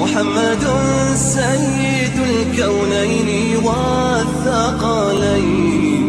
मुहम्मदुन सय्यिदुल कौनैनि वत्थक़लैनि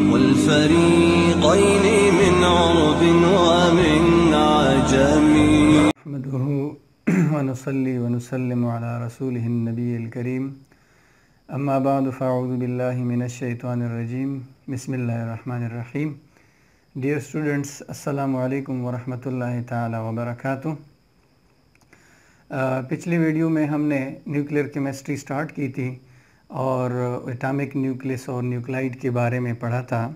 वल फ़रीक़ैनि मिन अरबिन व मिन अजमी। नहमदुहु व नुसल्ली व नुसल्लिमु अला रसूलिहिन नबिय्यिल करीम। अम्मा बअदु फ़अऊज़ु बिल्लाहि मिनश शैतानिर रजीम। बिस्मिल्लाहिर रहमानिर रहीम। डियर स्टूडेंट्स, अस्सलामु अलैकुम व रहमतुल्लाहि ताला व बरकातुहू। पिछली वीडियो में हमने न्यूक्लियर केमिस्ट्री स्टार्ट की थी और एटॉमिक न्यूक्लियस और न्यूक्लाइड के बारे में पढ़ा था।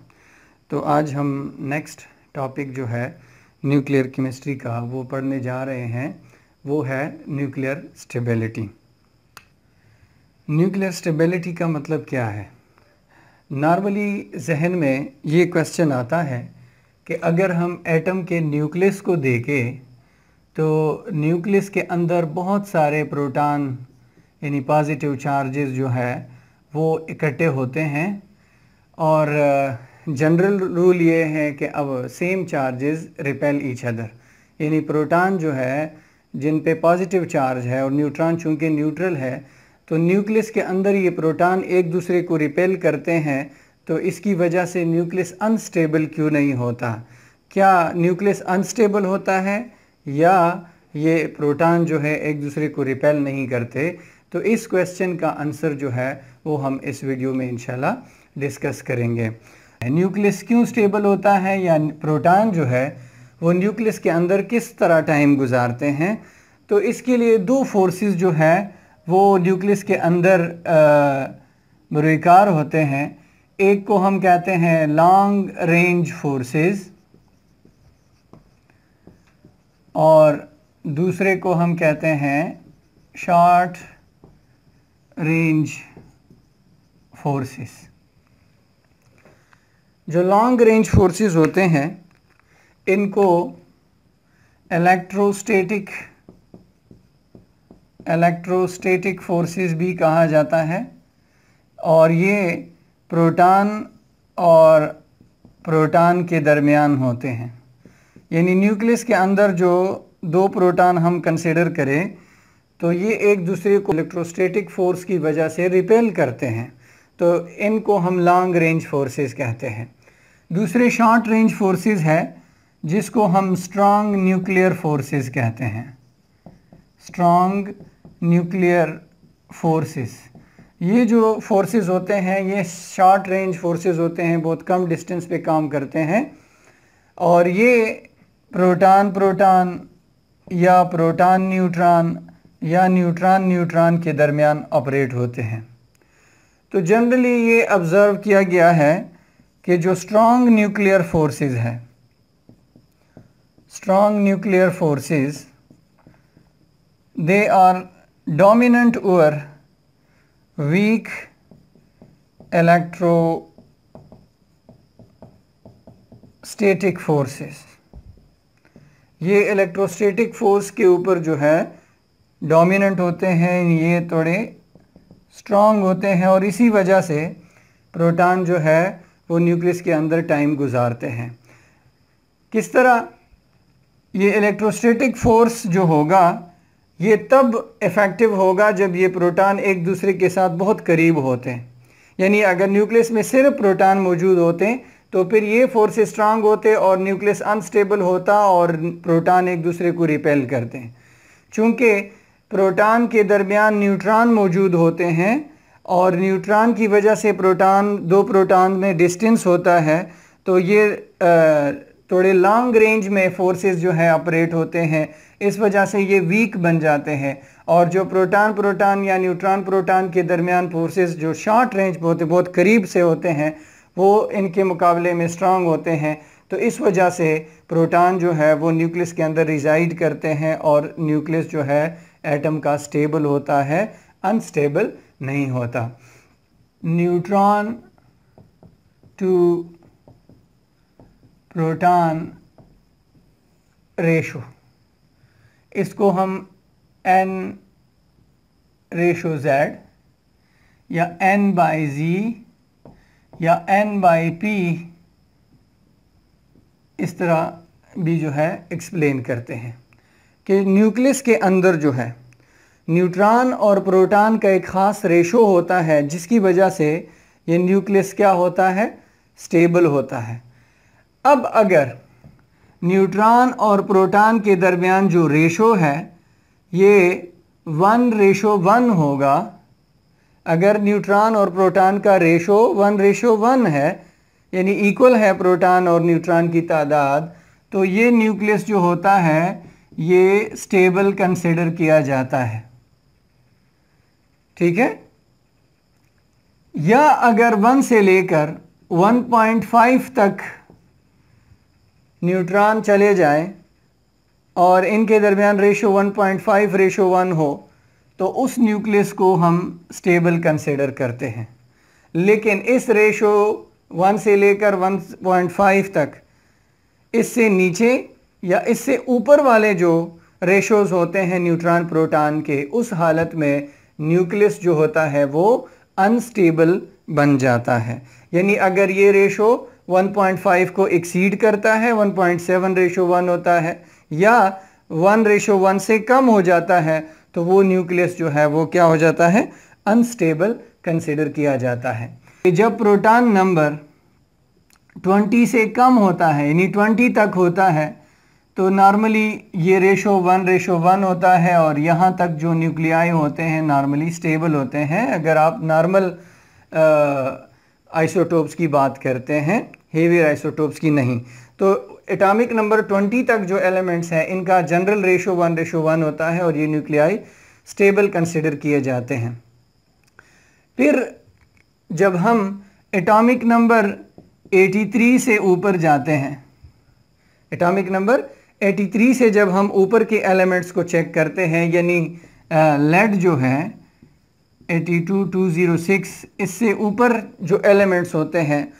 तो आज हम नेक्स्ट टॉपिक जो है न्यूक्लियर केमिस्ट्री का वो पढ़ने जा रहे हैं, वो है न्यूक्लियर स्टेबिलिटी। न्यूक्लियर स्टेबिलिटी का मतलब क्या है? नॉर्मली जहन में ये क्वेश्चन आता है कि अगर हम एटम के न्यूक्लियस को देखें तो न्यूक्लियस के अंदर बहुत सारे प्रोटॉन यानी पॉजिटिव चार्जेस जो है वो इकट्ठे होते हैं और जनरल रूल ये है कि अब same charges repel each other, यानी प्रोटॉन जो है जिन पे पॉजिटिव चार्ज है और न्यूट्रॉन चूँकि न्यूट्रल है तो न्यूक्लियस के अंदर ये प्रोटॉन एक दूसरे को रिपेल करते हैं। तो इसकी वजह से न्यूक्लियस अनस्टेबल क्यों नहीं होता? क्या न्यूक्लियस अनस्टेबल होता है या ये प्रोटॉन जो है एक दूसरे को रिपेल नहीं करते? तो इस क्वेश्चन का आंसर जो है वो हम इस वीडियो में इंशाल्लाह डिस्कस करेंगे। न्यूक्लियस क्यों स्टेबल होता है या प्रोटॉन जो है वो न्यूक्लियस के अंदर किस तरह टाइम गुजारते हैं? तो इसके लिए दो फोर्सेस जो है वो न्यूक्लियस के अंदर मुरक्कार होते हैं। एक को हम कहते हैं लॉन्ग रेंज फोर्सेस और दूसरे को हम कहते हैं शॉर्ट रेंज फोर्सेस। जो लॉन्ग रेंज फोर्सेस होते हैं इनको इलेक्ट्रोस्टैटिक फोर्सेस भी कहा जाता है और ये प्रोटॉन और प्रोटॉन के दरमियान होते हैं। यानी न्यूक्लियस के अंदर जो दो प्रोटॉन हम कंसिडर करें तो ये एक दूसरे को इलेक्ट्रोस्टैटिक फोर्स की वजह से रिपेल करते हैं, तो इनको हम लॉन्ग रेंज फोर्सेस कहते हैं। दूसरे शॉर्ट रेंज फोर्सेस है जिसको हम स्ट्रॉन्ग न्यूक्लियर फोर्सेस कहते हैं। स्ट्रॉन्ग न्यूक्लियर फोर्सेस, ये जो फोर्सेस होते हैं ये शॉर्ट रेंज फोर्सेस होते हैं, बहुत कम डिस्टेंस पे काम करते हैं और ये प्रोटॉन प्रोटॉन या प्रोटॉन न्यूट्रॉन या न्यूट्रॉन न्यूट्रॉन के दरमियान ऑपरेट होते हैं। तो जनरली ये ऑब्ज़र्व किया गया है कि जो स्ट्रॉन्ग न्यूक्लियर फोर्सेस है, strong nuclear forces they are dominant over weak electrostatic forces. ये इलेक्ट्रोस्टैटिक फोर्स के ऊपर जो है डोमिनेंट होते हैं, ये थोड़े स्ट्रॉन्ग होते हैं और इसी वजह से प्रोटॉन जो है वो न्यूक्लियस के अंदर टाइम गुजारते हैं। किस तरह? ये इलेक्ट्रोस्टैटिक फोर्स जो होगा ये तब इफ़ेक्टिव होगा जब ये प्रोटॉन एक दूसरे के साथ बहुत करीब होते हैं। यानी अगर न्यूक्लियस में सिर्फ प्रोटॉन मौजूद होते तो फिर ये फोर्स स्ट्रांग होते और न्यूक्लियस अनस्टेबल होता और प्रोटॉन एक दूसरे को रिपेल करते हैं। चूँकि प्रोटॉन के दरमियान न्यूट्रॉन मौजूद होते हैं और न्यूट्रॉन की वजह से दो प्रोटॉन में डिस्टेंस होता है तो ये थोड़े लॉन्ग रेंज में फोर्सेस जो है ऑपरेट होते हैं। इस वजह से ये वीक बन जाते हैं और जो प्रोटॉन प्रोटॉन या न्यूट्रॉन प्रोटॉन के दरमियान फोर्सेस जो शॉर्ट रेंज बहुत करीब से होते हैं वो इनके मुकाबले में स्ट्रांग होते हैं। तो इस वजह से प्रोटॉन जो है वो न्यूक्लियस के अंदर रिजाइड करते हैं और न्यूक्लियस जो है एटम का स्टेबल होता है, अनस्टेबल नहीं होता। न्यूट्रॉन टू प्रोटॉन रेशो, इसको हम n/z या n/z या n/p इस तरह भी जो है एक्सप्लेन करते हैं कि न्यूक्लियस के अंदर जो है न्यूट्रॉन और प्रोटॉन का एक ख़ास रेशो होता है जिसकी वजह से ये न्यूक्लियस क्या होता है, स्टेबल होता है। अब अगर न्यूट्रॉन और प्रोटॉन के दरमियान जो रेशो है ये 1:1 होगा, अगर न्यूट्रॉन और प्रोटॉन का रेशो 1:1 है यानी इक्वल है प्रोटॉन और न्यूट्रॉन की तादाद, तो ये न्यूक्लियस जो होता है ये स्टेबल कंसिडर किया जाता है। ठीक है। या अगर 1 से लेकर 1.5 तक न्यूट्रॉन चले जाएं और इनके दरमियान रेशो 1.5:1 हो तो उस न्यूक्लियस को हम स्टेबल कंसिडर करते हैं। लेकिन इस रेशो 1 से लेकर 1.5 तक, इससे नीचे या इससे ऊपर वाले जो रेशोज़ होते हैं न्यूट्रॉन प्रोटॉन के, उस हालत में न्यूक्लियस जो होता है वो अनस्टेबल बन जाता है। यानी अगर ये रेशो 1.5 को एक्सीड करता है, 1.7:1 होता है, या 1:1 से कम हो जाता है, तो वो न्यूक्लियस जो है वो क्या हो जाता है, अनस्टेबल कंसिडर किया जाता है। जब प्रोटॉन नंबर 20 से कम होता है यानी 20 तक होता है तो नॉर्मली ये रेशो 1:1 होता है और यहाँ तक जो न्यूक्लियाई होते हैं नॉर्मली स्टेबल होते हैं। अगर आप नॉर्मल आइसोटोप्स की बात करते हैं, हेवियर आइसोटोप्स की नहीं, तो एटॉमिक नंबर 20 तक जो एलिमेंट्स हैं इनका जनरल रेशो 1:1 होता है और ये न्यूक्लियाई स्टेबल कंसिडर किए जाते हैं। फिर जब हम एटॉमिक नंबर 83 से ऊपर जाते हैं, एटॉमिक नंबर 83 से जब हम ऊपर के एलिमेंट्स को चेक करते हैं, यानी लेड जो है 82,206, इससे ऊपर जो एलिमेंट्स होते हैं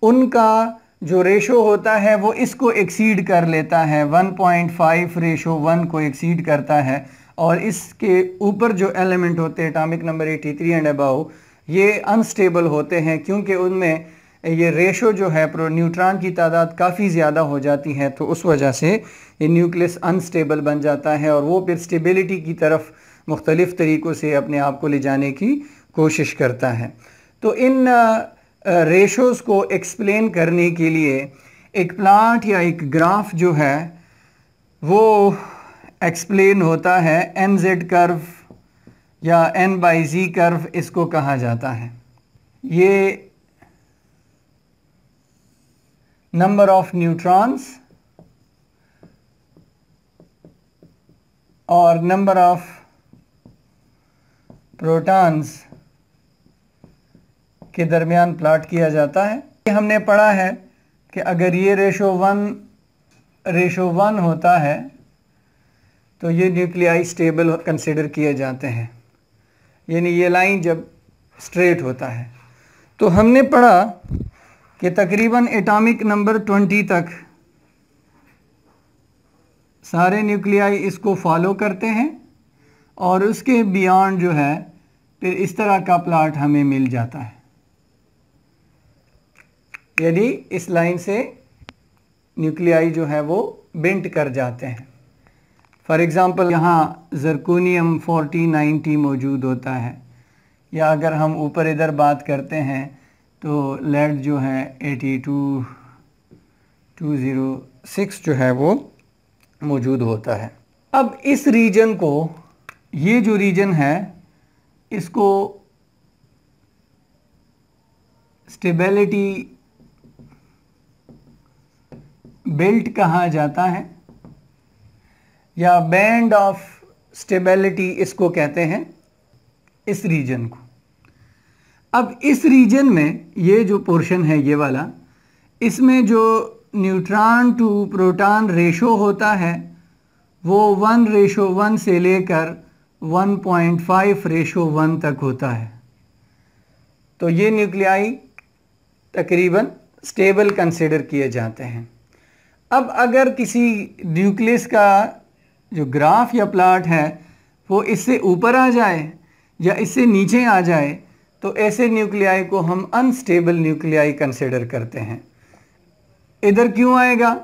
उनका जो रेशो होता है वो इसको एक्सीड कर लेता है, 1.5:1 को एक्सीड करता है। और इसके ऊपर जो एलिमेंट होते हैं एटॉमिक नंबर 83 एंड अबव, ये अनस्टेबल होते हैं क्योंकि उनमें ये रेशो जो है न्यूट्रॉन की तादाद काफ़ी ज़्यादा हो जाती है, तो उस वजह से ये न्यूक्लियस अनस्टेबल बन जाता है और वो फिर स्टेबिलिटी की तरफ मुख्तलिफ़ तरीक़ों से अपने आप को ले जाने की कोशिश करता है। तो इन रेशोज़ को एक्सप्लेन करने के लिए एक प्लाट या एक ग्राफ जो है वो एक्सप्लेन होता है, NZ कर्व या N/Z कर्व इसको कहा जाता है। ये नंबर ऑफ न्यूट्रॉन्स और नंबर ऑफ प्रोटॉन्स के दरमियान प्लॉट किया जाता है। हमने पढ़ा है कि अगर ये रेशो 1:1 होता है तो ये न्यूक्लियाई स्टेबल कंसिडर किए जाते हैं, यानी ये लाइन जब स्ट्रेट होता है। तो हमने पढ़ा कि तकरीबन एटॉमिक नंबर 20 तक सारे न्यूक्लियाई इसको फॉलो करते हैं और उसके बियॉन्ड जो है फिर इस तरह का प्लॉट हमें मिल जाता है, यानी इस लाइन से न्यूक्लियाई जो है वो बेंट कर जाते हैं। फॉर एग्ज़ाम्पल यहाँ ज़रकोनियम 4090 मौजूद होता है, या अगर हम ऊपर इधर बात करते हैं तो लेड जो है 82,206 जो है वो मौजूद होता है। अब इस रीजन को, ये जो रीजन है इसको स्टेबिलिटी बेल्ट कहा जाता है या बैंड ऑफ स्टेबिलिटी इसको कहते हैं, इस रीजन को। अब इस रीजन में ये जो पोर्शन है ये वाला, इसमें जो न्यूट्रॉन टू प्रोटॉन रेशो होता है वो 1:1 से लेकर 1.5:1 तक होता है। तो ये न्यूक्लियाई तकरीबन स्टेबल कंसिडर किए जाते हैं। अब अगर किसी न्यूक्लियस का जो ग्राफ या प्लॉट है वो इससे ऊपर आ जाए या इससे नीचे आ जाए तो ऐसे न्यूक्लियाई को हम अनस्टेबल न्यूक्लियाई कंसिडर करते हैं। इधर क्यों आएगा?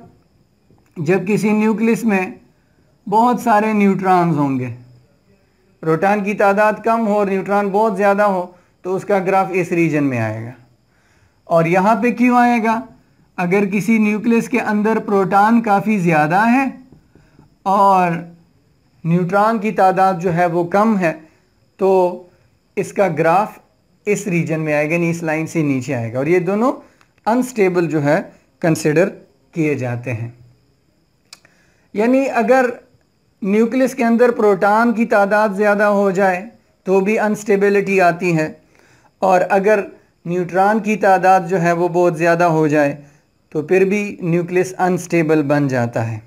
जब किसी न्यूक्लियस में बहुत सारे न्यूट्रॉन्स होंगे, प्रोटॉन की तादाद कम हो और न्यूट्रॉन बहुत ज़्यादा हो तो उसका ग्राफ इस रीजन में आएगा। और यहाँ पे क्यों आएगा? अगर किसी न्यूक्लियस के अंदर प्रोटॉन काफ़ी ज़्यादा है और न्यूट्रॉन की तादाद जो है वो कम है तो इसका ग्राफ इस रीजन में आएगा, यानी इस लाइन से नीचे आएगा। और ये दोनों अनस्टेबल जो है कंसिडर किए जाते हैं। यानी अगर न्यूक्लियस के अंदर प्रोटॉन की तादाद ज़्यादा हो जाए तो भी अनस्टेबिलिटी आती है, और अगर न्यूट्रॉन की तादाद जो है वो बहुत ज़्यादा हो जाए तो फिर भी न्यूक्लियस अनस्टेबल बन जाता है।